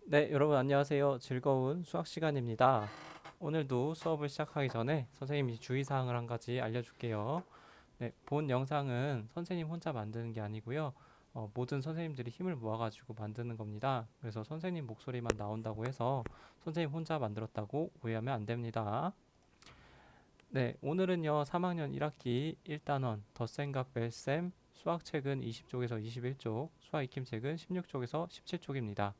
네, 여러분 안녕하세요. 즐거운 수학 시간입니다. 오늘도 수업을 시작하기 전에 선생님이 주의사항을 한 가지 알려줄게요. 네, 본 영상은 선생님 혼자 만드는 게 아니고요. 모든 선생님들이 힘을 모아가지고 만드는 겁니다. 그래서 선생님 목소리만 나온다고 해서 선생님 혼자 만들었다고 오해하면 안 됩니다. 네, 오늘은요, 3학년 1학기 1단원 덧셈과 뺄셈 수학책은 20쪽에서 21쪽, 수학 익힘책은 16쪽에서 17쪽입니다.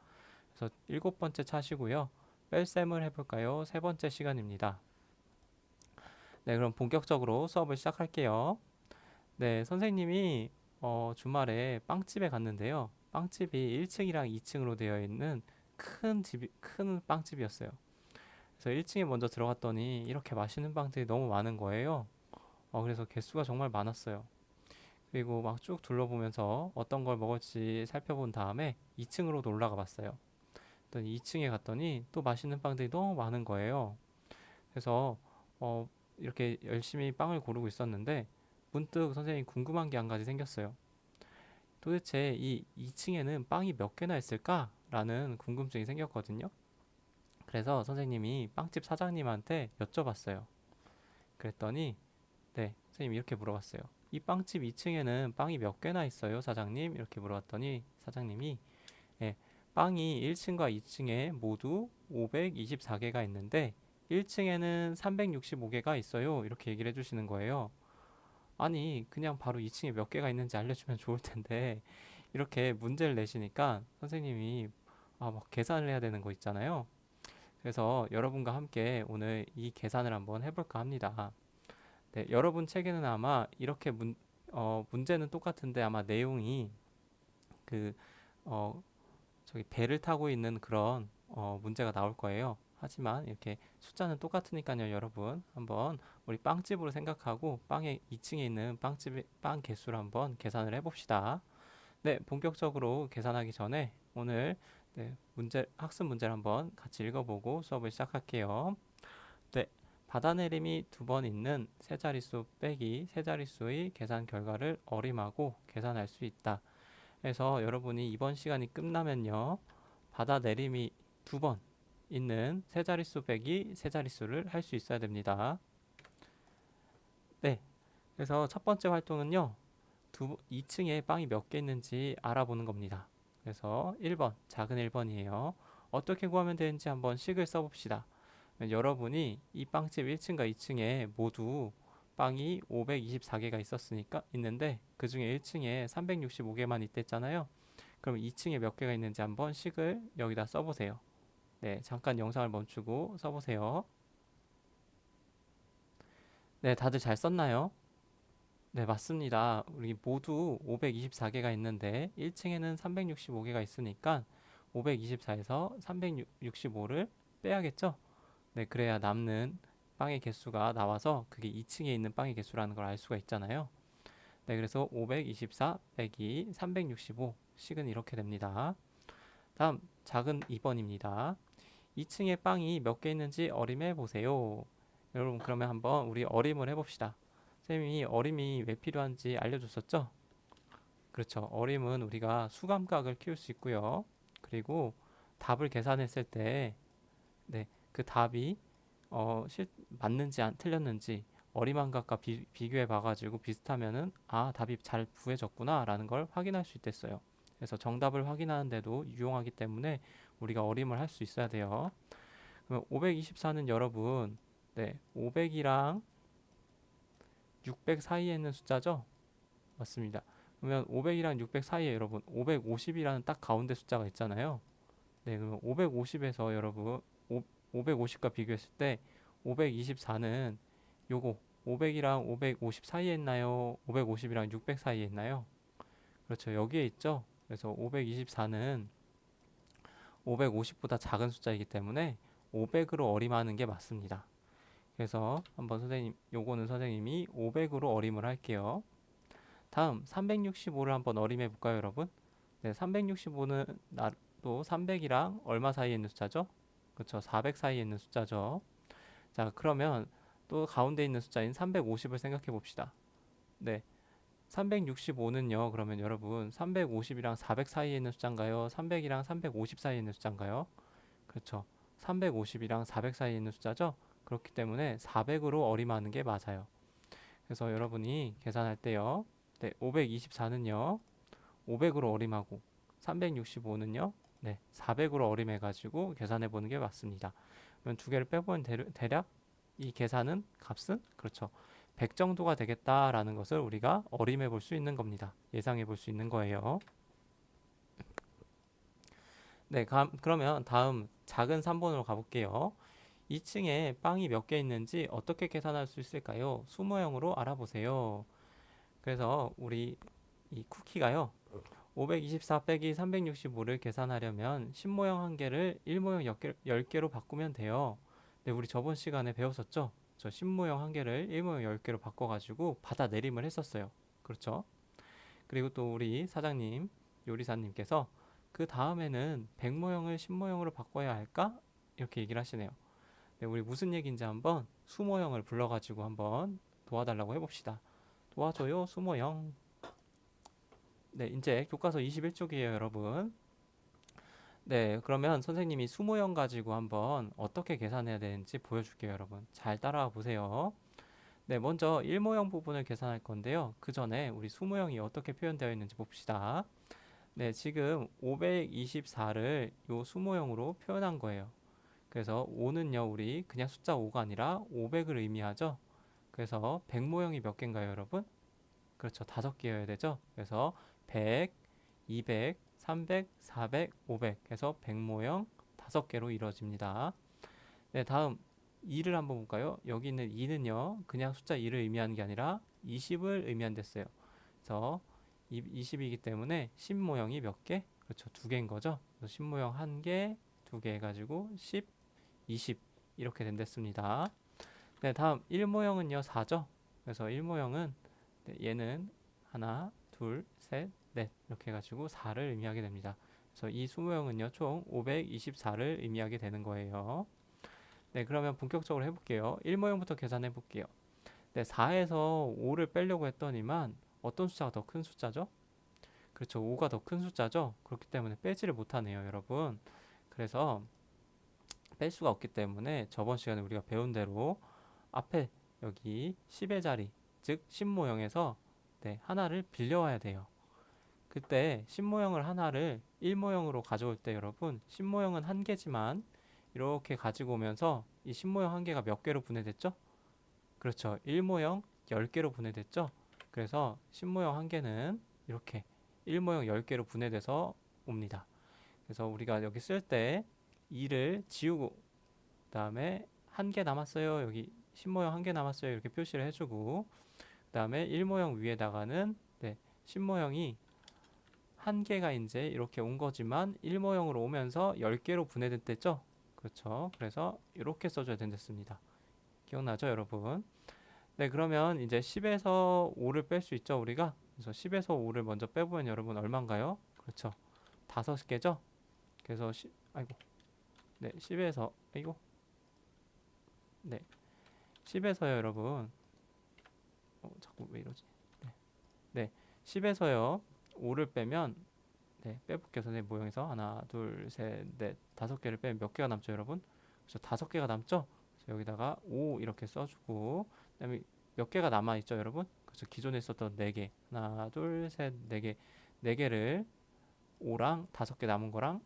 그래서 일곱 번째 차시고요. 뺄셈을 해볼까요? 세 번째 시간입니다. 네, 그럼 본격적으로 수업을 시작할게요. 네, 선생님이 주말에 빵집에 갔는데요. 빵집이 1층이랑 2층으로 되어 있는 큰 빵집이었어요. 그래서 1층에 먼저 들어갔더니 이렇게 맛있는 빵들이 너무 많은 거예요. 그래서 개수가 정말 많았어요. 그리고 막 쭉 둘러보면서 어떤 걸 먹을지 살펴본 다음에 2층으로 올라가 봤어요. 2층에 갔더니 또 맛있는 빵들이 너무 많은 거예요. 그래서 어, 이렇게 열심히 빵을 고르고 있었는데 문득 선생님이 궁금한 게 한 가지 생겼어요. 도대체 이 2층에는 빵이 몇 개나 있을까? 라는 궁금증이 생겼거든요. 그래서 선생님이 빵집 사장님한테 여쭤봤어요. 그랬더니 선생님이 이렇게 물어봤어요. 이 빵집 2층에는 빵이 몇 개나 있어요, 사장님? 이렇게 물어봤더니 사장님이 예, 빵이 1층과 2층에 모두 524개가 있는데 1층에는 365개가 있어요. 이렇게 얘기를 해주시는 거예요. 아니, 그냥 바로 2층에 몇 개가 있는지 알려주면 좋을 텐데 이렇게 문제를 내시니까 선생님이 막 계산을 해야 되는 거 있잖아요. 그래서 여러분과 함께 오늘 이 계산을 한번 해볼까 합니다. 네, 여러분 책에는 아마 이렇게 문제는 똑같은데 아마 내용이 그, 어, 저기 배를 타고 있는 그런 문제가 나올 거예요. 하지만 이렇게 숫자는 똑같으니까요, 여러분. 한번 우리 빵집으로 생각하고 빵의 2층에 있는 빵집의 빵 개수를 한번 계산을 해봅시다. 네, 본격적으로 계산하기 전에 오늘 학습 문제를 한번 같이 읽어보고 수업을 시작할게요. 네, 받아내림이 두 번 있는 세 자릿수 빼기 세 자릿수의 계산 결과를 어림하고 계산할 수 있다. 그래서 여러분이 이번 시간이 끝나면요. 받아내림이 두 번 있는 세 자릿수 빼기 세 자릿수를 할 수 있어야 됩니다. 네. 그래서 첫 번째 활동은요. 2층에 빵이 몇 개 있는지 알아보는 겁니다. 그래서 1번, 작은 1번이에요. 어떻게 구하면 되는지 한번 식을 써봅시다. 여러분이 이 빵집 1층과 2층에 모두 빵이 524개가 있는데 그 중에 1층에 365개만 있댔잖아요. 그럼 2층에 몇 개가 있는지 한번 식을 여기다 써보세요. 네, 잠깐 영상을 멈추고 써보세요. 네, 다들 잘 썼나요? 네, 맞습니다. 우리 모두 524개가 있는데 1층에는 365개가 있으니까 524에서 365를 빼야겠죠? 네, 그래야 남는 빵의 개수가 나와서 그게 2층에 있는 빵의 개수라는 걸 알 수가 있잖아요. 네, 그래서 524 빼기 365 식은 이렇게 됩니다. 다음 작은 2번입니다. 2층에 빵이 몇 개 있는지 어림해 보세요. 여러분 그러면 한번 우리 어림을 해봅시다. 쌤이 어림이 왜 필요한지 알려줬었죠? 그렇죠. 어림은 우리가 수감각을 키울 수 있고요. 그리고 답을 계산했을 때 그 답이 맞는지 틀렸는지 어림함각과 비교해 봐가지고 비슷하면은 답이 잘 구해졌구나 라는 걸 확인할 수 있댔어요. 그래서 정답을 확인하는데도 유용하기 때문에 우리가 어림을 할 수 있어야 돼요. 그러면 524는 여러분 500이랑 600 사이에 있는 숫자죠? 맞습니다. 그러면 500이랑 600 사이에 여러분 550이라는 딱 가운데 숫자가 있잖아요. 네, 그러면 550에서 여러분 550과 비교했을 때 524는 요거 500이랑 550 사이에 있나요? 550이랑 600 사이에 있나요? 그렇죠. 여기에 있죠. 그래서 524는 550보다 작은 숫자이기 때문에 500으로 어림하는 게 맞습니다. 그래서 한번 요거는 선생님이 500으로 어림을 할게요. 다음 365를 한번 어림해 볼까요, 여러분? 네, 365는 또 300이랑 얼마 사이에 있는 숫자죠? 그렇죠. 400 사이에 있는 숫자죠. 자, 그러면 또 가운데 있는 숫자인 350을 생각해 봅시다. 네, 365는요, 그러면 여러분 350이랑 400 사이에 있는 숫자인가요? 300이랑 350 사이에 있는 숫자인가요? 그렇죠. 350이랑 400 사이에 있는 숫자죠? 그렇기 때문에 400으로 어림하는 게 맞아요. 그래서 여러분이 계산할 때요. 네, 524는요. 500으로 어림하고 365는요. 네, 400으로 어림해가지고 계산해 보는 게 맞습니다. 그러면 두 개를 빼보면 대략 이 계산은 값은 그렇죠. 100 정도가 되겠다라는 것을 우리가 어림해 볼 수 있는 겁니다. 예상해 볼 수 있는 거예요. 네, 그러면 다음 작은 3번으로 가볼게요. 2층에 빵이 몇 개 있는지 어떻게 계산할 수 있을까요? 수모형으로 알아보세요. 그래서 우리 이 쿠키가요. 524 빼기 365를 계산하려면 10모형 한 개를 1모형 10개로 바꾸면 돼요. 네, 우리 저번 시간에 배웠었죠? 저 10모형 한 개를 1모형 10개로 바꿔가지고 받아내림을 했었어요. 그렇죠? 그리고 또 우리 사장님, 요리사님께서 그 다음에는 100모형을 10모형으로 바꿔야 할까? 이렇게 얘기를 하시네요. 네, 우리 무슨 얘기인지 한번 수모형을 불러가지고 한번 도와달라고 해봅시다. 도와줘요, 수모형. 네, 이제 교과서 21쪽이에요, 여러분. 네, 그러면 선생님이 수모형 가지고 한번 어떻게 계산해야 되는지 보여줄게요, 여러분. 잘 따라와 보세요. 네, 먼저 1모형 부분을 계산할 건데요. 그 전에 우리 수모형이 어떻게 표현되어 있는지 봅시다. 네, 지금 524를 요 수모형으로 표현한 거예요. 그래서 5는요, 우리 그냥 숫자 5가 아니라 500을 의미하죠. 그래서 100 모형이 몇 개인가요, 여러분? 그렇죠. 5개여야 되죠. 그래서 100, 200, 300, 400, 500 해서 100 모형 5개로 이루어집니다. 네, 다음 2를 한번 볼까요? 여기 있는 2는요. 그냥 숫자 2를 의미하는 게 아니라 20을 의미한댔어요. 그래서 20이기 때문에 10 모형이 몇 개? 그렇죠. 2개인 거죠. 그래서 10 모형 1개, 2개 해가지고 10, 20 이렇게 된댔습니다. 네, 다음 1 모형은요. 4죠. 그래서 1 모형은 얘는 하나, 둘, 셋, 넷 이렇게 해가지고 4를 의미하게 됩니다. 그래서 이 수모형은요 총 524를 의미하게 되는 거예요. 네, 그러면 본격적으로 해볼게요. 1모형부터 계산해 볼게요. 네, 4에서 5를 빼려고 했더니만 어떤 숫자가 더 큰 숫자죠? 그렇죠, 5가 더 큰 숫자죠. 그렇기 때문에 빼지를 못하네요, 여러분. 그래서 뺄 수가 없기 때문에 저번 시간에 우리가 배운 대로 앞에 여기 10의 자리, 즉 10모형에서 네, 하나를 빌려와야 돼요. 그때 10모형을 하나를 1모형으로 가져올 때 여러분 10모형은 한 개지만 이렇게 가지고 오면서 이 10모형 한 개가 몇 개로 분해됐죠? 그렇죠. 1모형 10개로 분해됐죠? 그래서 10모형 한 개는 이렇게 1모형 10개로 분해돼서 옵니다. 그래서 우리가 여기 쓸 때 2를 지우고 그 다음에 한 개 남았어요. 여기 10모형 한 개 남았어요. 이렇게 표시를 해주고 그 다음에 1모형 위에다가는 네, 10모형이 한 개가 이제 이렇게 온 거지만 1모형으로 오면서 10개로 분해됐죠? 그렇죠. 그래서 이렇게 써줘야 된댔습니다. 기억나죠, 여러분? 네, 그러면 이제 10에서 5를 뺄 수 있죠, 우리가? 그래서 10에서 5를 먼저 빼보면 여러분 얼마인가요? 그렇죠. 5개죠? 그래서 아이고. 네, 10에서 아이고. 네. 10에서요, 여러분. 자꾸 왜 이러지? 네. 네. 10에서요. 5를 빼면 네, 빼볼게요. 선생님 모형에서 하나, 둘, 셋, 넷, 5개를 빼면 몇 개가 남죠, 여러분? 그래서 5개가 남죠? 그래서 여기다가 5 이렇게 써주고 그다음에 몇 개가 남아 있죠, 여러분? 그래서 기존에 있었던 4개, 하나, 둘, 셋, 4개, 4개를 5랑 5개 남은 거랑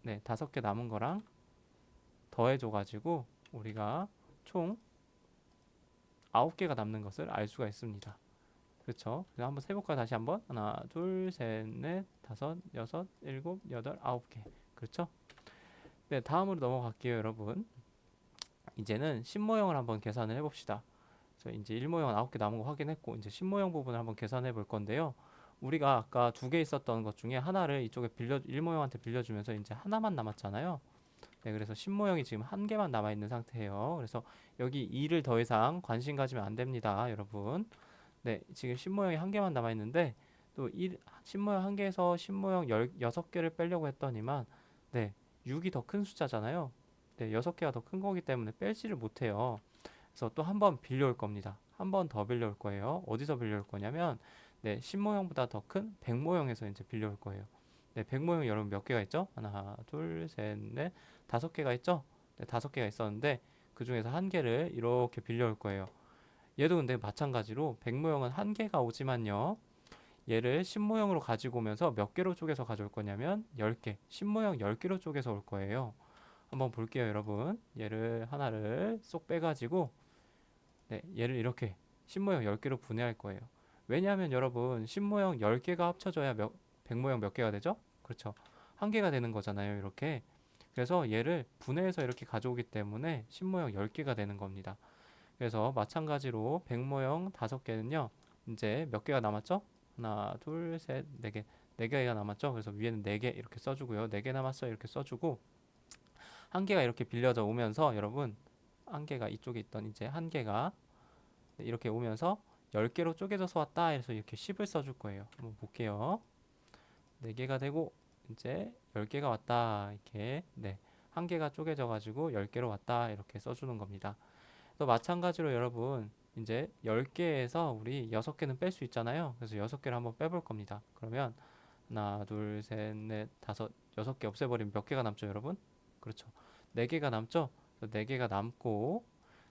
네, 5개 남은 거랑 더해줘가지고 우리가 총 9개가 남는 것을 알 수가 있습니다. 그렇죠? 그래서 한번 세볼까요? 다시 한번 하나, 둘, 셋, 넷, 다섯, 여섯, 일곱, 여덟, 9개. 그렇죠? 네, 다음으로 넘어갈게요, 여러분. 이제는 신모형을 한번 계산을 해봅시다. 그래서 이제 1모형은 9개 남은 거 확인했고 이제 신모형 부분을 한번 계산해 볼 건데요. 우리가 아까 2개 있었던 것 중에 하나를 이쪽에 1모형한테 빌려주면서 이제 하나만 남았잖아요. 네, 그래서 신모형이 지금 한 개만 남아 있는 상태예요. 그래서 여기 2를 더 이상 관심 가지면 안 됩니다, 여러분. 네, 지금 신모형이 한 개만 남아 있는데 또 신모형 한 개에서 신모형 6개를 빼려고 했더니만 네, 6이 더 큰 숫자잖아요. 네, 6개가 더 큰 거기 때문에 빼지를 못해요. 그래서 또 한 번 빌려올 겁니다. 한 번 더 빌려올 거예요. 어디서 빌려올 거냐면 네, 10모형보다 더 큰 100모형에서 이제 빌려올 거예요. 네, 100모형 여러분 몇 개가 있죠? 하나, 둘, 셋, 넷, 5개가 있죠? 네, 5개가 있었는데 그 중에서 한 개를 이렇게 빌려올 거예요. 얘도 근데 마찬가지로 100모형은 한 개가 오지만요. 얘를 10모형으로 가지고 오면서 몇 개로 쪼개서 가져올 거냐면 10개, 10모형 10개로 쪼개서 올 거예요. 한번 볼게요, 여러분. 얘를 하나를 쏙 빼가지고 네, 얘를 이렇게 10모형 10개로 분해할 거예요. 왜냐하면 여러분 10모형 10개가 합쳐져야 100모형 몇 개가 되죠? 그렇죠. 한 개가 되는 거잖아요, 이렇게. 그래서 얘를 분해해서 이렇게 가져오기 때문에 10모형 10개가 되는 겁니다. 그래서 마찬가지로 100모형 5개는요. 이제 몇 개가 남았죠? 하나, 둘, 셋, 네 개. 네 개가 남았죠? 그래서 위에는 4개 이렇게 써주고요. 4개 남았어요. 이렇게 써주고 한 개가 이렇게 빌려져 오면서 여러분 한 개가 이쪽에 있던 이제 한 개가 이렇게 오면서 10개로 쪼개져서 왔다 해서 이렇게 10을 써줄 거예요. 한번 볼게요. 4개가 되고 이제 10개가 왔다 이렇게 네, 한 개가 쪼개져 가지고 10개로 왔다 이렇게 써주는 겁니다. 또 마찬가지로 여러분 이제 10개에서 우리 6개는 뺄 수 있잖아요. 그래서 6개를 한번 빼볼 겁니다. 그러면 하나, 둘, 셋, 넷, 다섯, 6개 없애버리면 몇 개가 남죠, 여러분? 그렇죠. 4개가 남죠? 4개가 남고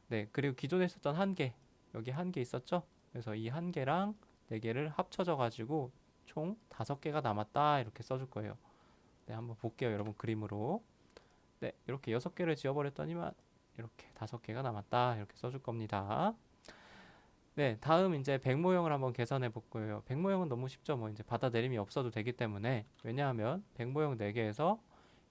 네, 그리고 기존에 있었던 한 개, 여기 한 개 있었죠? 그래서 이 한 개랑 4개를 합쳐져 가지고 총 5개가 남았다 이렇게 써줄 거예요. 네, 한번 볼게요, 여러분 그림으로. 네, 이렇게 6개를 지워버렸더니만 이렇게 5개가 남았다 이렇게 써줄 겁니다. 네, 다음 이제 백모형을 한번 계산해 볼 거예요. 백모형은 너무 쉽죠. 뭐 이제 받아내림이 없어도 되기 때문에 왜냐하면 백모형 4개에서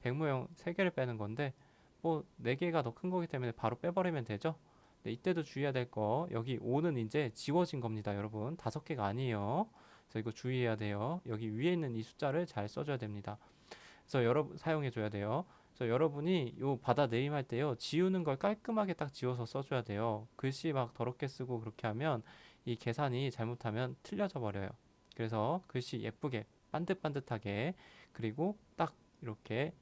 백모형 3개를 빼는 건데 뭐 4개가 더 큰 거기 때문에 바로 빼버리면 되죠. 네, 이때도 주의해야 될 거 여기 5는 이제 지워진 겁니다, 여러분. 5개가 아니에요. 그래서 이거 주의해야 돼요. 여기 위에 있는 이 숫자를 잘 써줘야 됩니다. 그래서 여러분 사용해 줘야 돼요. 그래서 여러분이 요 받아 내림할 때요 지우는 걸 깔끔하게 딱 지워서 써줘야 돼요. 글씨 막 더럽게 쓰고 그렇게 하면 이 계산이 잘못하면 틀려져 버려요. 그래서 글씨 예쁘게 반듯반듯하게 그리고 딱 이렇게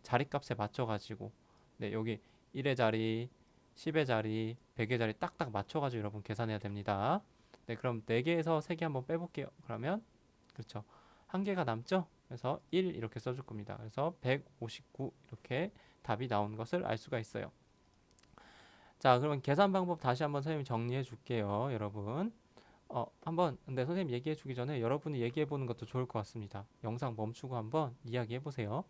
자리값에 맞춰 가지고 네 여기 1의 자리 10의 자리 100의 자리 딱딱 맞춰 가지고 여러분 계산해야 됩니다. 네 그럼 4개에서 3개 한번 빼볼게요. 그러면 그렇죠. 한 개가 남죠? 그래서 1 이렇게 써줄 겁니다. 그래서 159 이렇게 답이 나온 것을 알 수가 있어요. 자, 그러면 계산 방법 다시 한번 선생님이 정리해 줄게요, 여러분. 한번 근데 선생님 얘기해 주기 전에 여러분이 얘기해 보는 것도 좋을 것 같습니다. 영상 멈추고 한번 이야기해 보세요.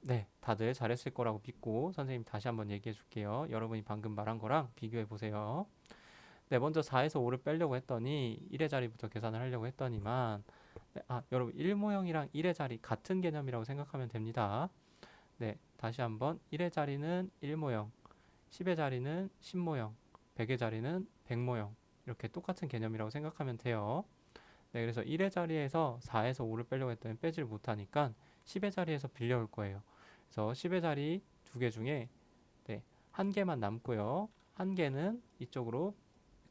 네, 다들 잘했을 거라고 믿고 선생님 다시 한번 얘기해 줄게요. 여러분이 방금 말한 거랑 비교해 보세요. 네, 먼저 4에서 5를 빼려고 했더니 1의 자리부터 계산을 하려고 했더니만 네, 여러분 1모형이랑 1의 자리 같은 개념이라고 생각하면 됩니다. 네, 다시 한번 1의 자리는 1모형, 10의 자리는 10모형, 100의 자리는 100모형 이렇게 똑같은 개념이라고 생각하면 돼요. 네, 그래서 1의 자리에서 4에서 5를 빼려고 했더니 빼질 못하니까 10의 자리에서 빌려올 거예요. 그래서 10의 자리 2개 중에 네, 한 개만 남고요. 한 개는 이쪽으로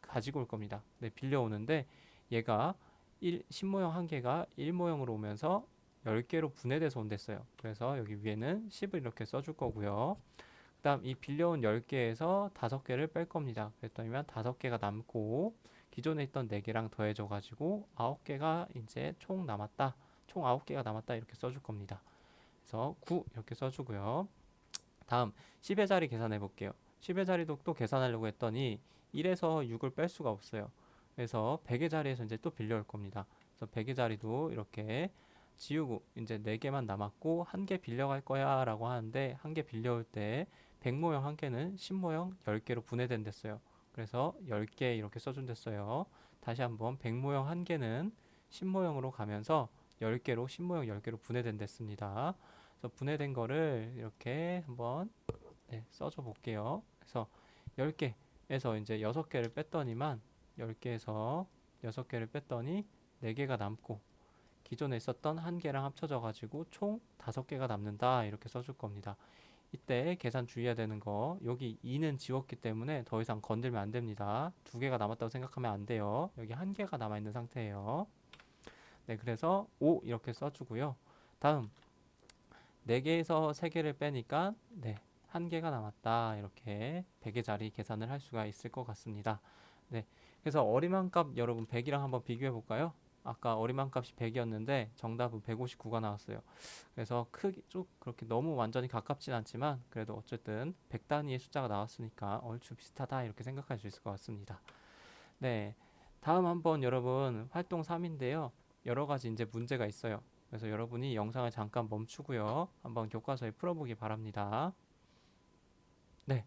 가지고 올 겁니다. 네, 빌려오는데 얘가 10모형 한 개가 1모형으로 오면서 10개로 분해돼서 온댔어요. 그래서 여기 위에는 10을 이렇게 써줄 거고요. 그 다음 이 빌려온 10개에서 5개를 뺄 겁니다. 그랬더니만 5개가 남고 기존에 있던 4개랑 더해져 가지고 9개가 이제 총 남았다. 총 9개가 남았다 이렇게 써줄 겁니다. 그래서 9 이렇게 써주고요. 다음 10의 자리 계산해 볼게요. 10의 자리도 또 계산하려고 했더니 1에서 6을 뺄 수가 없어요. 그래서 100의 자리에서 이제 또 빌려올 겁니다. 그래서 100의 자리도 이렇게 지우고 이제 4개만 남았고 한 개 빌려갈 거야 라고 하는데 한 개 빌려올 때 100모형 한 개는 10모형 10개로 분해된댔어요. 그래서 10개 이렇게 써준댔어요. 다시 한번 100모형 한 개는 10모형으로 가면서 10개로 10모형 10개로 분해된댔습니다. 그래서 분해된 거를 이렇게 한번 네, 써줘 볼게요. 그래서 10개에서 이제 6개를 뺐더니만 10개에서 6개를 뺐더니 4개가 남고 기존에 있었던 한 개랑 합쳐져 가지고 총 5개가 남는다 이렇게 써줄 겁니다. 이때 계산 주의해야 되는 거 여기 2는 지웠기 때문에 더 이상 건들면 안 됩니다. 2개가 남았다고 생각하면 안 돼요. 여기 한 개가 남아 있는 상태예요. 네, 그래서 5 이렇게 써주고요. 다음 4개에서 3개를 빼니까 네, 한 개가 남았다. 이렇게 100의 자리 계산을 할 수가 있을 것 같습니다. 네, 그래서 어림한 값 여러분 100이랑 한번 비교해 볼까요? 아까 어림한 값이 100이었는데 정답은 159가 나왔어요. 그래서 크기 쭉 그렇게 너무 완전히 가깝진 않지만 그래도 어쨌든 100 단위의 숫자가 나왔으니까 얼추 비슷하다 이렇게 생각할 수 있을 것 같습니다. 네, 다음 한번 여러분 활동 3인데요. 여러 가지 이제 문제가 있어요. 그래서 여러분이 영상을 잠깐 멈추고요. 한번 교과서에 풀어보기 바랍니다. 네,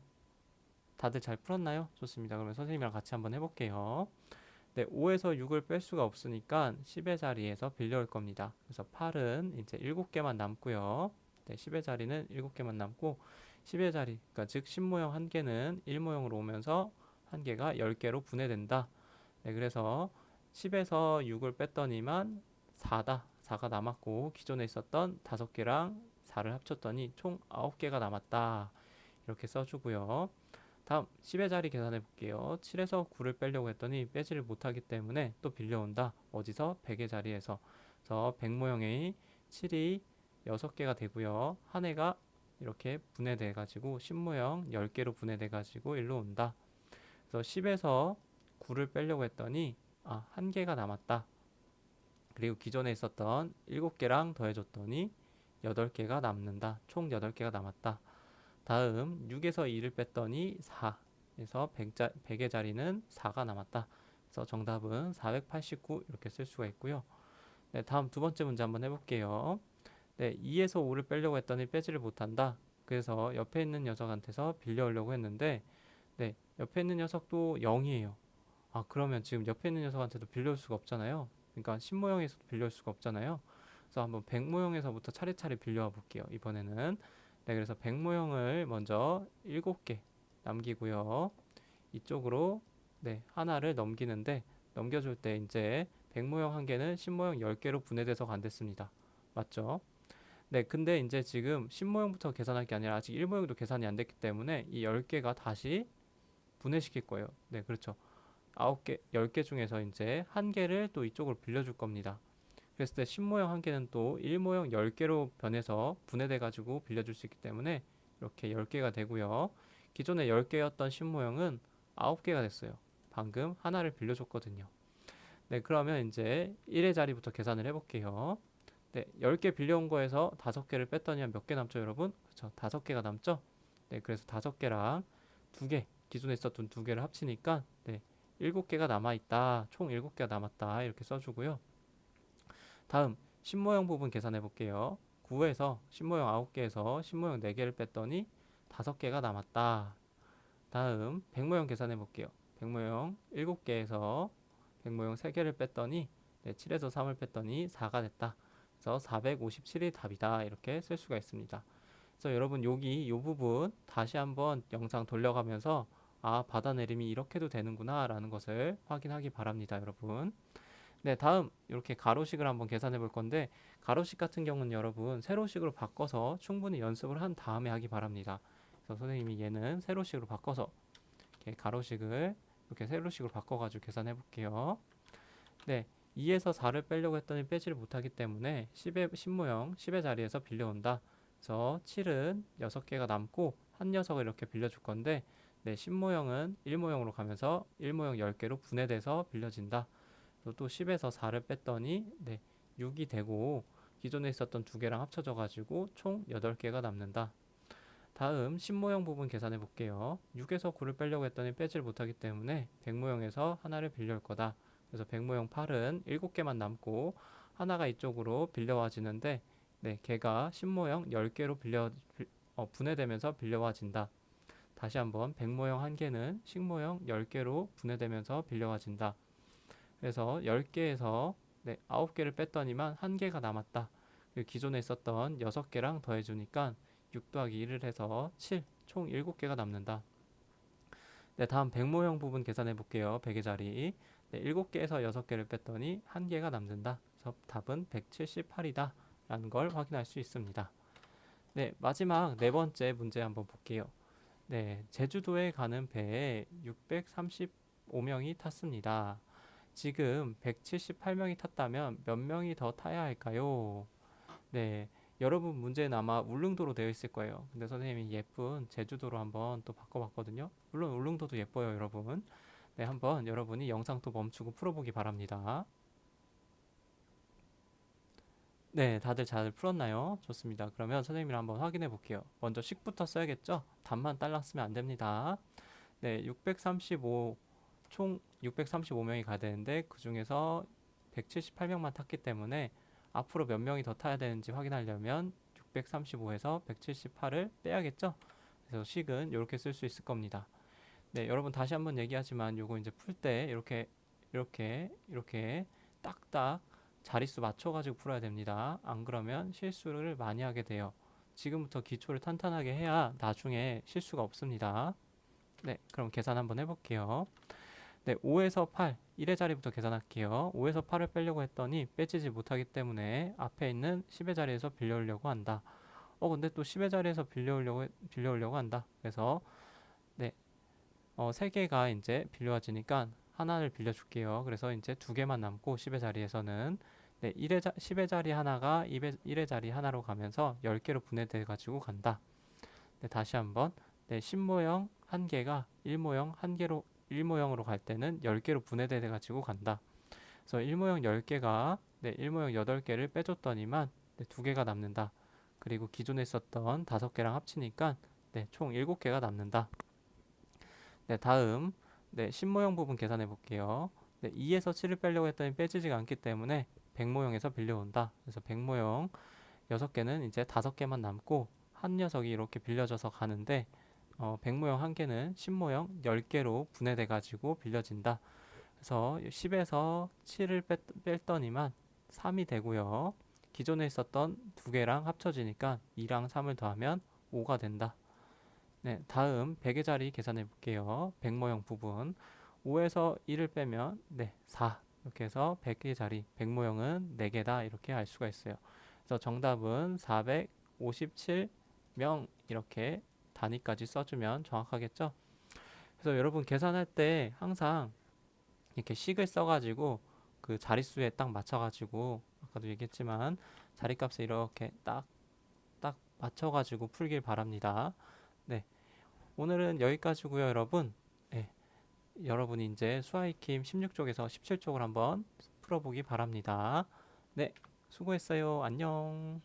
다들 잘 풀었나요? 좋습니다. 그러면 선생님이랑 같이 한번 해볼게요. 네, 5에서 6을 뺄 수가 없으니까 10의 자리에서 빌려올 겁니다. 그래서 8은 이제 7개만 남고요. 네, 10의 자리는 7개만 남고 10의 자리, 그러니까 즉 10모형 1개는 1모형으로 오면서 1개가 10개로 분해된다. 네, 그래서 10에서 6을 뺐더니만 4다. 4가 남았고 기존에 있었던 5개랑 4를 합쳤더니 총 9개가 남았다. 이렇게 써주고요. 다음 10의 자리 계산해 볼게요. 7에서 9를 빼려고 했더니 빼지를 못하기 때문에 또 빌려온다. 어디서? 100의 자리에서. 그래서 100 모형의 7이 6개가 되고요. 한 해가 이렇게 분해돼 가지고 10 모형 10개로 분해돼 가지고 일로 온다. 그래서 10에서 9를 빼려고 했더니 한 개가 남았다. 그리고 기존에 있었던 7개랑 더해줬더니 8개가 남는다. 총 8개가 남았다. 다음 6에서 2를 뺐더니 4. 그래서 100의 자리는 4가 남았다. 그래서 정답은 489 이렇게 쓸 수가 있고요. 네, 다음 두 번째 문제 한번 해볼게요. 네, 2에서 5를 빼려고 했더니 빼지를 못한다. 그래서 옆에 있는 녀석한테서 빌려오려고 했는데 네, 옆에 있는 녀석도 0이에요. 그러면 지금 옆에 있는 녀석한테도 빌려올 수가 없잖아요. 그러니까 10모형에서도 빌려올 수가 없잖아요. 그래서 한번 100모형에서부터 차례차례 빌려와 볼게요. 이번에는 네, 그래서 100모형을 먼저 7개 남기고요. 이쪽으로 네, 하나를 넘기는데 넘겨줄 때 이제 100모형 한 개는 10모형 10개로 분해돼서 간댔습니다. 맞죠? 네, 근데 이제 지금 10모형부터 계산할 게 아니라 아직 1모형도 계산이 안 됐기 때문에 이 10개가 다시 분해시킬 거예요. 네, 그렇죠. 9개, 10개 중에서 이제 한 개를 또 이쪽으로 빌려줄 겁니다. 그랬을 때 10모형 한 개는 또 1모형 10개로 변해서 분해돼 가지고 빌려줄 수 있기 때문에 이렇게 10개가 되고요. 기존에 10개였던 10모형은 9개가 됐어요. 방금 하나를 빌려줬거든요. 네, 그러면 이제 1의 자리부터 계산을 해볼게요. 네, 10개 빌려온 거에서 5개를 뺐더니 몇 개 남죠, 여러분? 그렇죠. 5개가 남죠? 네, 그래서 5개랑 2개, 기존에 있었던 2개를 합치니까 네, 7개가 남아있다. 총 7개가 남았다. 이렇게 써주고요. 다음 10모형 부분 계산해 볼게요. 9에서 10모형 9개에서 10모형 4개를 뺐더니 5개가 남았다. 다음 100모형 계산해 볼게요. 100모형 7개에서 100모형 3개를 뺐더니 7에서 3을 뺐더니 4가 됐다. 그래서 457이 답이다. 이렇게 쓸 수가 있습니다. 그래서 여러분 여기 이 부분 다시 한번 영상 돌려가면서 받아내림이 이렇게도 되는구나 라는 것을 확인하기 바랍니다, 여러분. 네, 다음 이렇게 가로식을 한번 계산해 볼 건데 가로식 같은 경우는 여러분 세로식으로 바꿔서 충분히 연습을 한 다음에 하기 바랍니다. 그래서 선생님이 얘는 세로식으로 바꿔서 이렇게 가로식을 이렇게 세로식으로 바꿔가지고 계산해 볼게요. 네, 2에서 4를 빼려고 했더니 빼지를 못하기 때문에 10모형 10의 자리에서 빌려온다. 그래서 7은 6개가 남고 한 녀석을 이렇게 빌려줄 건데 네, 10모형은 1모형으로 가면서 1모형 10개로 분해돼서 빌려진다. 또 10에서 4를 뺐더니 네, 6이 되고 기존에 있었던 2개랑 합쳐져 가지고 총 8개가 남는다. 다음 10모형 부분 계산해 볼게요. 6에서 9를 빼려고 했더니 빼질 못하기 때문에 100모형에서 하나를 빌려올 거다. 그래서 100모형 8은 7개만 남고 하나가 이쪽으로 빌려와지는데 네, 걔가 10모형 10개로 분해되면서 빌려와진다. 다시 한번 100모형 한 개는 10모형 10개로 분해되면서 빌려와진다. 그래서 10개에서 네, 9개를 뺐더니만 한 개가 남았다. 기존에 있었던 6개랑 더해주니까 6 더하기 1을 해서 7, 총 7개가 남는다. 네, 다음 100모형 부분 계산해 볼게요. 100의 자리. 네, 7개에서 6개를 뺐더니 한 개가 남는다. 그래서 답은 178이다. 라는 걸 확인할 수 있습니다. 네, 마지막 네 번째 문제 한번 볼게요. 네, 제주도에 가는 배에 635명이 탔습니다. 지금 178명이 탔다면 몇 명이 더 타야 할까요? 네, 여러분 문제는 아마 울릉도로 되어 있을 거예요. 근데 선생님이 예쁜 제주도로 한번 또 바꿔봤거든요. 물론 울릉도도 예뻐요, 여러분. 네, 한번 여러분이 영상 또 멈추고 풀어보기 바랍니다. 네, 다들 잘 풀었나요? 좋습니다. 그러면 선생님이랑 한번 확인해 볼게요. 먼저 식부터 써야겠죠? 답만 딸랑 쓰면 안 됩니다. 네, 635, 총 635명이 가야 되는데 그 중에서 178명만 탔기 때문에 앞으로 몇 명이 더 타야 되는지 확인하려면 635에서 178을 빼야겠죠? 그래서 식은 이렇게 쓸 수 있을 겁니다. 네, 여러분 다시 한번 얘기하지만 요거 이제 풀 때 이렇게 딱딱 자릿수 맞춰가지고 풀어야 됩니다. 안 그러면 실수를 많이 하게 돼요. 지금부터 기초를 탄탄하게 해야 나중에 실수가 없습니다. 네, 그럼 계산 한번 해볼게요. 네, 5에서 8, 1의 자리부터 계산할게요. 5에서 8을 빼려고 했더니 빼지지 못하기 때문에 앞에 있는 10의 자리에서 빌려오려고 한다. 근데 또 10의 자리에서 빌려오려고 한다. 그래서 네, 3개가 이제 빌려와지니까 하나를 빌려줄게요. 그래서 이제 2개만 남고 10의 자리에서는 네, 10의 자리 하나가 1의 자리 하나로 가면서 10개로 분해돼 가지고 간다. 네, 다시 한번 네, 10모형 1개가 1모형 1개로 1모형으로 갈 때는 10개로 분해돼 가지고 간다. 그래서 1모형 10개가 네, 1모형 8개를 빼줬더니만 네, 2개가 남는다. 그리고 기존에 있었던 5개랑 합치니까 네, 총 7개가 남는다. 네, 다음 네, 10모형 부분 계산해 볼게요. 네, 2에서 7을 빼려고 했더니 빼지지가 않기 때문에 100모형에서 빌려온다. 그래서 100모형 6개는 이제 5개만 남고 한 녀석이 이렇게 빌려져서 가는데 100모형 1개는 10모형 10개로 분해돼 가지고 빌려진다. 그래서 10에서 7을 뺐더니만 3이 되고요. 기존에 있었던 2개랑 합쳐지니까 2랑 3을 더하면 5가 된다. 네, 다음 100의 자리 계산해 볼게요. 100모형 부분 5에서 1을 빼면 네, 4 이렇게 해서 100의 자리 100모형은 4개다 이렇게 알 수가 있어요. 그래서 정답은 457명 이렇게 단위까지 써주면 정확하겠죠? 그래서 여러분 계산할 때 항상 이렇게 식을 써가지고 그 자릿수에 딱 맞춰가지고 아까도 얘기했지만 자리값을 이렇게 딱 맞춰가지고 풀길 바랍니다. 네, 오늘은 여기까지고요, 여러분. 네, 여러분이 이제 수아이킴 16쪽에서 17쪽을 한번 풀어보기 바랍니다. 네, 수고했어요. 안녕.